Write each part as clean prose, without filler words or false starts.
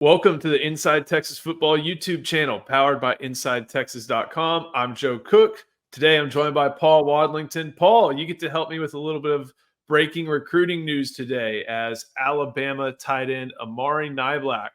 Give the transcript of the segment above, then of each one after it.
Welcome to the Inside Texas Football YouTube channel, powered by InsideTexas.com. I'm Joe Cook. Today, I'm joined by Paul Wadlington. Paul, you get to help me with a little bit of breaking recruiting news today as Alabama tight end Amari Niblack,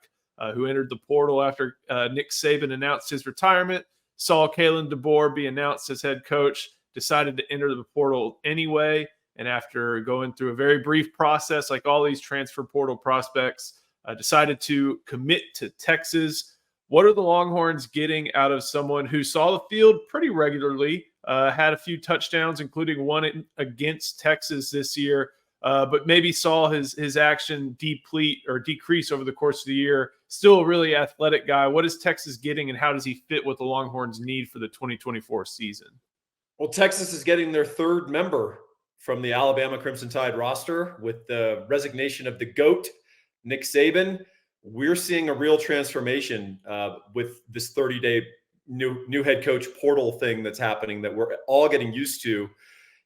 who entered the portal after Nick Saban announced his retirement, saw Kalen DeBoer be announced as head coach, decided to enter the portal anyway, and after going through a very brief process like all these transfer portal prospects, decided to commit to Texas. What are the Longhorns getting out of someone who saw the field pretty regularly, had a few touchdowns, including one against Texas this year, but maybe saw his action deplete or decrease over the course of the year? Still a really athletic guy. What is Texas getting, and how does he fit what the Longhorns need for the 2024 season? Well, Texas is getting their third member from the Alabama Crimson Tide roster with the resignation of the GOAT, Nick Saban. We're seeing a real transformation with this 30-day new head coach portal thing that's happening that we're all getting used to.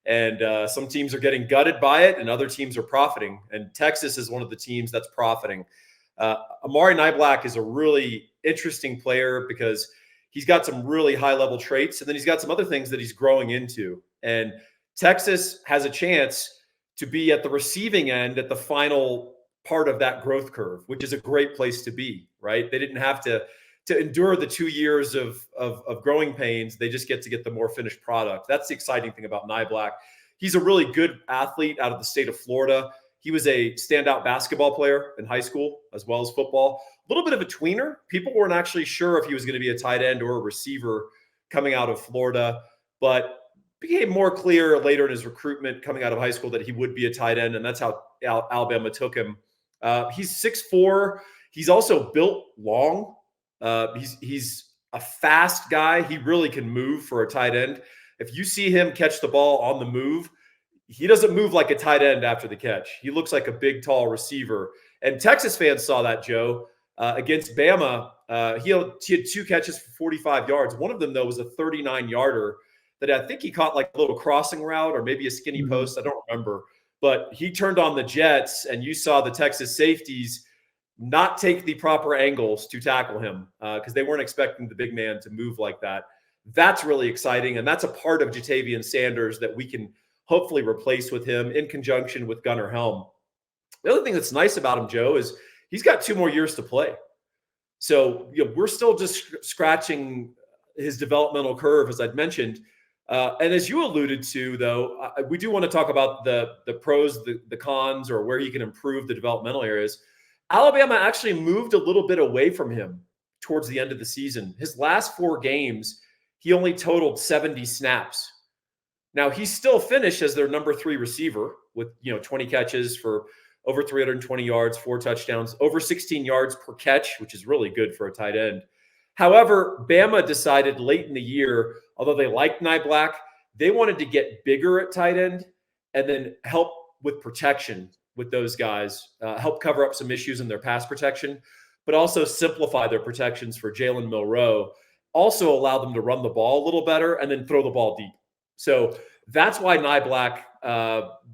And some teams are getting gutted by it and other teams are profiting. And Texas is one of the teams that's profiting. Amari Niblack is a really interesting player because he's got some really high-level traits, and then he's got some other things that he's growing into. And Texas has a chance to be at the receiving end at the final part of that growth curve, which is a great place to be, right? They didn't have to endure the 2 years of growing pains. They just get to get the more finished product. That's the exciting thing about Niblack. He's a really good athlete out of the state of Florida. He was a standout basketball player in high school as well as football. A little bit of a tweener. People weren't actually sure if he was going to be a tight end or a receiver coming out of Florida, but became more clear later in his recruitment coming out of high school that he would be a tight end, and that's how Alabama took him. He's 6'4". He's also built long. He's a fast guy. He really can move for a tight end. If you see him catch the ball on the move, he doesn't move like a tight end after the catch. He looks like a big, tall receiver. And Texas fans saw that, Joe. Against Bama, he had 2 catches for 45 yards. One of them, though, was a 39-yarder that I think he caught like a little crossing route or maybe a skinny post. I don't remember. But he turned on the jets, and you saw the Texas safeties not take the proper angles to tackle him because they weren't expecting the big man to move like that. That's really exciting, and that's a part of Jatavian Sanders that we can hopefully replace with him in conjunction with Gunnar Helm. The other thing that's nice about him, Joe, is he's got 2 more years to play. So we're still just scratching his developmental curve, as I'd mentioned. And as you alluded to, though, we do want to talk about the pros, the cons, or where he can improve the developmental areas. Alabama actually moved a little bit away from him towards the end of the season. His last 4 games, he only totaled 70 snaps. Now, he still finished as their number 3 receiver with 20 catches for over 320 yards, 4 touchdowns, over 16 yards per catch, which is really good for a tight end. However, Bama decided late in the year, although they liked Niblack, they wanted to get bigger at tight end and then help with protection with those guys, help cover up some issues in their pass protection, but also simplify their protections for Jalen Milroe, also allow them to run the ball a little better and then throw the ball deep. So that's why Niblack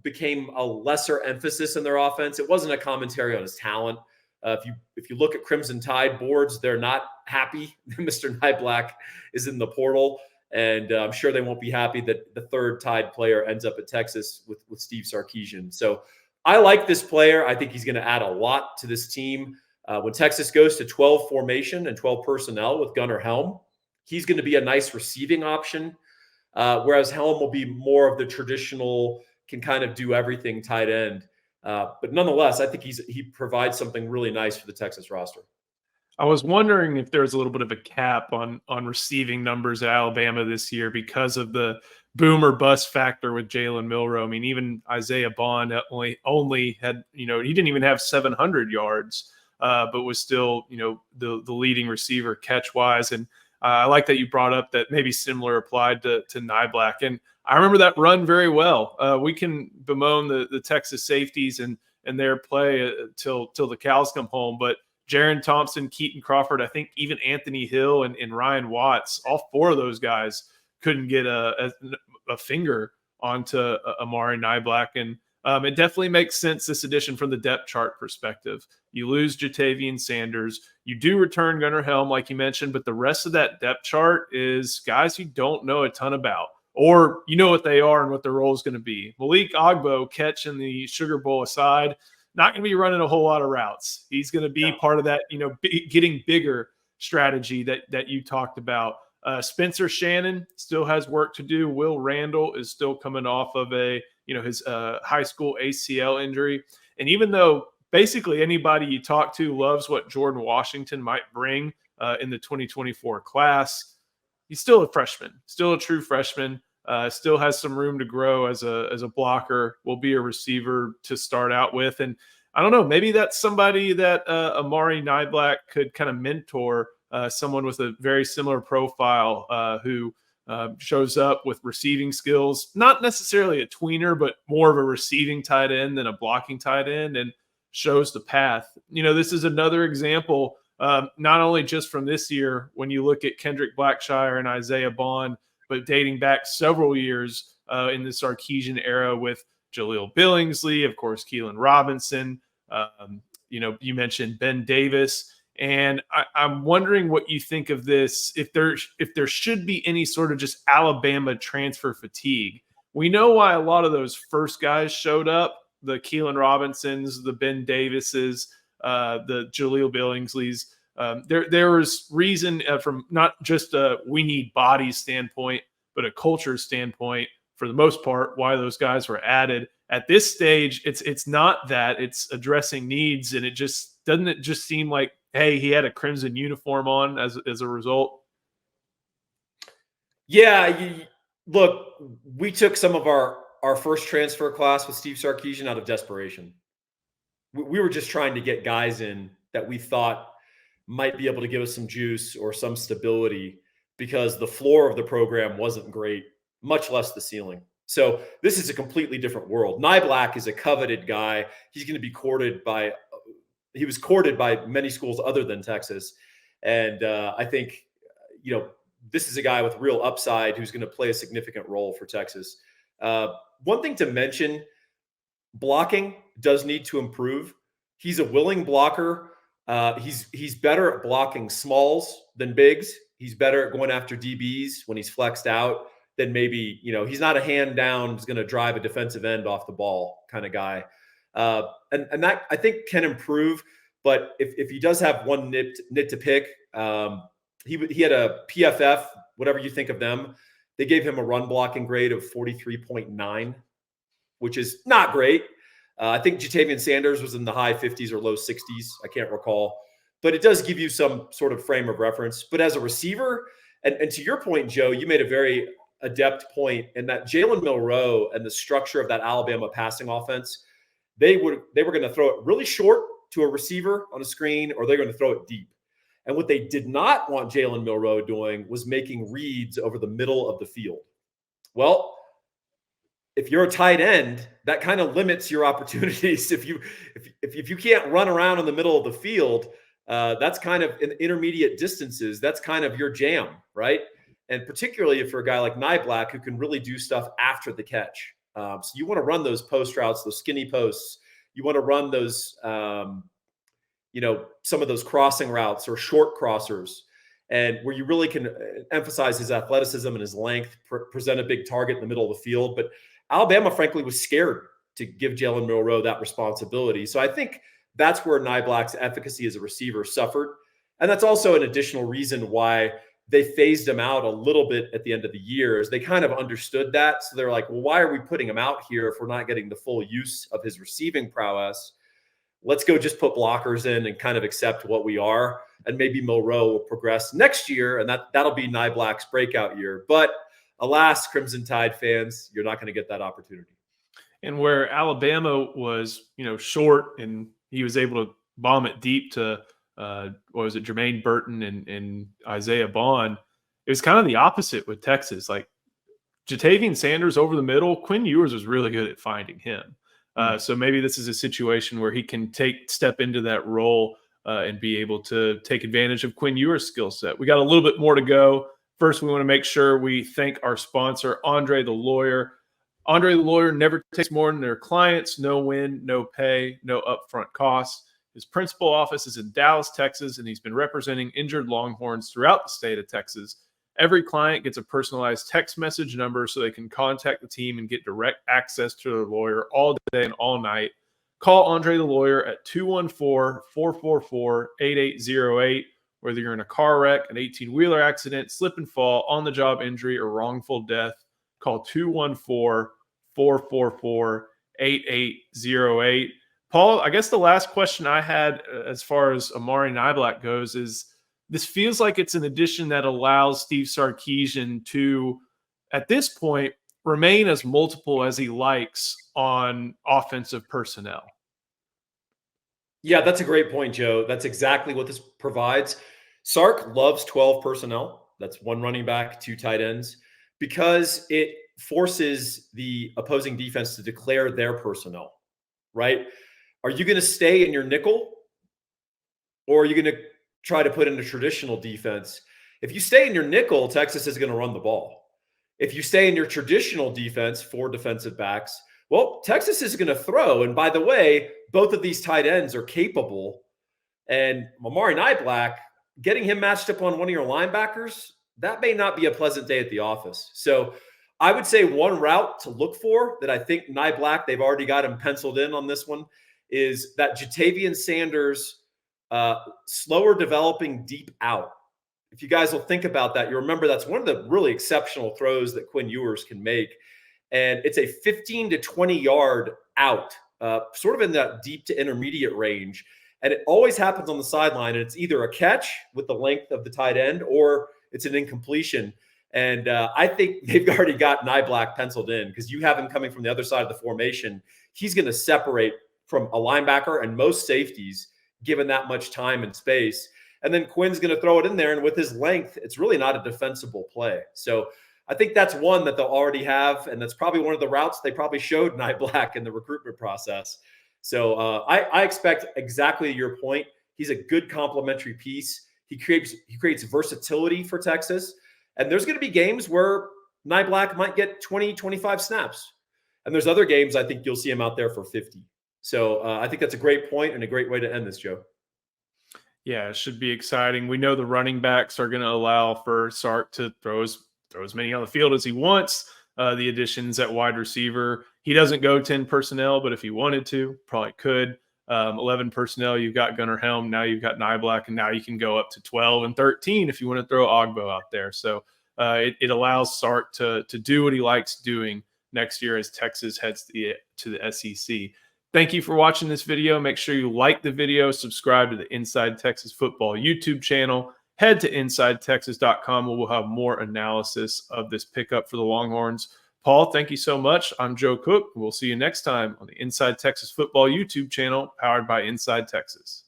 became a lesser emphasis in their offense. It wasn't a commentary on his talent. If you look at Crimson Tide boards, they're not happy Mr. Niblack is in the portal, and I'm sure they won't be happy that the third Tide player ends up at Texas with Steve Sarkisian. So I like this player. I think he's going to add a lot to this team. When Texas goes to 12 formation and 12 personnel with Gunnar Helm, he's going to be a nice receiving option, whereas Helm will be more of the traditional, can kind of do everything tight end. But nonetheless, I think he provides something really nice for the Texas roster. I was wondering if there's a little bit of a cap on receiving numbers at Alabama this year because of the boom or bust factor with Jalen Milroe. I mean, even Isaiah Bond only had, he didn't even have 700 yards, but was still, the leading receiver catch wise. And I like that you brought up that maybe similar applied to Niblack. And I remember that run very well. We can bemoan the Texas safeties and their play till the cows come home, but Jaron Thompson, Keaton Crawford, I think even Anthony Hill and Ryan Watts, all 4 of those guys couldn't get a finger onto Amari Niblack. And It definitely makes sense, this addition from the depth chart perspective. You lose Jatavian Sanders. You do return Gunnar Helm, like you mentioned, but the rest of that depth chart is guys you don't know a ton about, or you know what they are and what their role is going to be. Malik Ogbo, catch in the Sugar Bowl aside, not going to be running a whole lot of routes. He's going to be part of that, getting bigger strategy that you talked about. Spencer Shannon still has work to do. Will Randall is still coming off of his high school ACL injury. And even though basically anybody you talk to loves what Jordan Washington might bring in the 2024 class, he's still a freshman, still a true freshman, still has some room to grow as a blocker, will be a receiver to start out with. And I don't know, maybe that's somebody that Amari Niblack could kind of mentor, someone with a very similar profile who shows up with receiving skills, not necessarily a tweener, but more of a receiving tight end than a blocking tight end, and shows the path. This is another example, not only just from this year, when you look at Kendrick Blackshire and Isaiah Bond, but dating back several years in the Sarkisian era with Jaleel Billingsley, of course, Keelan Robinson. You mentioned Ben Davis. And I'm wondering what you think of this, if there should be any sort of just Alabama transfer fatigue. We know why a lot of those first guys showed up, the Keelan Robinsons, the Ben Davises, the Jaleel Billingsleys. There was reason from not just a we need bodies standpoint, but a culture standpoint, for the most part, why those guys were added. At this stage, it's not that, it's addressing needs, and it just doesn't seem like, hey, he had a crimson uniform on as a result. Yeah, look, we took some of our first transfer class with Steve Sarkisian out of desperation. We were just trying to get guys in that we thought might be able to give us some juice or some stability, because the floor of the program wasn't great, much less the ceiling. So this is a completely different world. Niblack is a coveted guy. He's going to be he was courted by many schools other than Texas. And I think, this is a guy with real upside who's going to play a significant role for Texas. One thing to mention, blocking does need to improve. He's a willing blocker. He's better at blocking smalls than bigs. He's better at going after DBs when he's flexed out than maybe, he's not a hand down, he's going to drive a defensive end off the ball kind of guy. And that, I think, can improve. But if he does have one nit to pick, he had a PFF, whatever you think of them, they gave him a run blocking grade of 43.9, which is not great. I think Jatavian Sanders was in the high 50s or low 60s. I can't recall. But it does give you some sort of frame of reference. But as a receiver, and to your point, Joe, you made a very adept point in that Jalen Milroe and the structure of that Alabama passing offense, they were going to throw it really short to a receiver on a screen, or they're going to throw it deep. And what they did not want Jalen Milroe doing was making reads over the middle of the field. Well, if you're a tight end, that kind of limits your opportunities. If you can't run around in the middle of the field, that's kind of in intermediate distances. That's kind of your jam, right? And particularly if you're a guy like Niblack who can really do stuff after the catch. So you want to run those post routes, those skinny posts. You want to run those, some of those crossing routes or short crossers, and where you really can emphasize his athleticism and his length, present a big target in the middle of the field. But Alabama, frankly, was scared to give Jalen Milroe that responsibility. So I think that's where Niblack's efficacy as a receiver suffered. And that's also an additional reason why they phased him out a little bit at the end of the year, is they kind of understood that. So they're like, well, why are we putting him out here if we're not getting the full use of his receiving prowess? Let's go just put blockers in and kind of accept what we are. And maybe Milroe will progress next year, and that'll be Niblack's breakout year. But alas, Crimson Tide fans, you're not going to get that opportunity. And where Alabama was, short, and he was able to bomb it deep to Jermaine Burton and Isaiah Bond, it was kind of the opposite with Texas. Like Jatavian Sanders over the middle, Quinn Ewers was really good at finding him. So maybe this is a situation where he can step into that role and be able to take advantage of Quinn Ewers' skill set. We got a little bit more to go. First, we want to make sure we thank our sponsor, Andre the Lawyer. Andre the lawyer never takes more than their clients. No win, no pay, no upfront costs. His principal office is in Dallas, Texas, and he's been representing injured Longhorns throughout the state of Texas. Every client gets a personalized text message number so they can contact the team and get direct access to their lawyer all day and all night. Call Andre the lawyer at 214-444-8808. Whether you're in a car wreck, an 18-wheeler accident, slip and fall, on-the-job injury, or wrongful death, call 214-444-8808. Paul, I guess the last question I had as far as Amari Niblack goes is, this feels like it's an addition that allows Steve Sarkisian to, at this point, remain as multiple as he likes on offensive personnel. Yeah, that's a great point, Joe. That's exactly what this provides. Sark loves 12 personnel. That's 1 running back, 2 tight ends, because it forces the opposing defense to declare their personnel, right? Are you going to stay in your nickel, or are you going to try to put in a traditional defense? If you stay in your nickel, Texas is going to run the ball. If you stay in your traditional defense, 4 defensive backs, well, Texas is going to throw. And by the way, both of these tight ends are capable. And Amari Niblack, getting him matched up on one of your linebackers, that may not be a pleasant day at the office. So I would say one route to look for that I think Niblack, they've already got him penciled in on this one, is that Jatavian Sanders slower developing deep out. If you guys will think about that, you remember that's one of the really exceptional throws that Quinn Ewers can make. And it's a 15 to 20 yard out, sort of in that deep to intermediate range. And it always happens on the sideline. And it's either a catch with the length of the tight end or it's an incompletion. And I think they've already got Niblack penciled in, because you have him coming from the other side of the formation. He's going to separate from a linebacker and most safeties, given that much time and space. And then Quinn's going to throw it in there. And with his length, it's really not a defensible play. So I think that's one that they'll already have. And that's probably one of the routes they probably showed Niblack in the recruitment process. So I expect exactly your point. He's a good complementary piece. He creates versatility for Texas. And there's going to be games where Niblack might get 20, 25 snaps. And there's other games I think you'll see him out there for 50. So I think that's a great point and a great way to end this, Joe. Yeah, it should be exciting. We know the running backs are going to allow for Sark to throw as many on the field as he wants. The additions at wide receiver, he doesn't go 10 personnel, but if he wanted to, probably could. 11 personnel, you've got Gunnar Helm, now you've got Niblack, and now you can go up to 12 and 13 if you want to throw Ogbo out there. So it allows Sark to do what he likes doing next year as Texas heads to the SEC. Thank you for watching this video. Make sure you like the video, subscribe to the Inside Texas Football YouTube channel. Head to InsideTexas.com where we'll have more analysis of this pickup for the Longhorns. Paul, thank you so much. I'm Joe Cook. We'll see you next time on the Inside Texas Football YouTube channel, powered by Inside Texas.